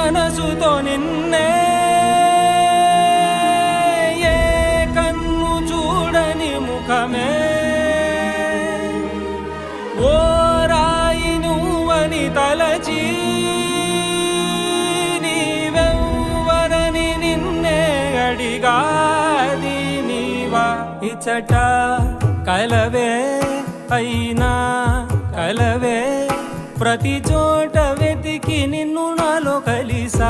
మనసుతో నిన్నే ఏ కన్ను చూడని ముఖమే ఓ రాయి నువ్వని తలచి నీవెవ్వరని నిన్నే అడిగాది నీవా ఇచ్చట కలవే అయినా కలవే ప్రతి చోట వెతికి నిన్ను నాలో కలిసా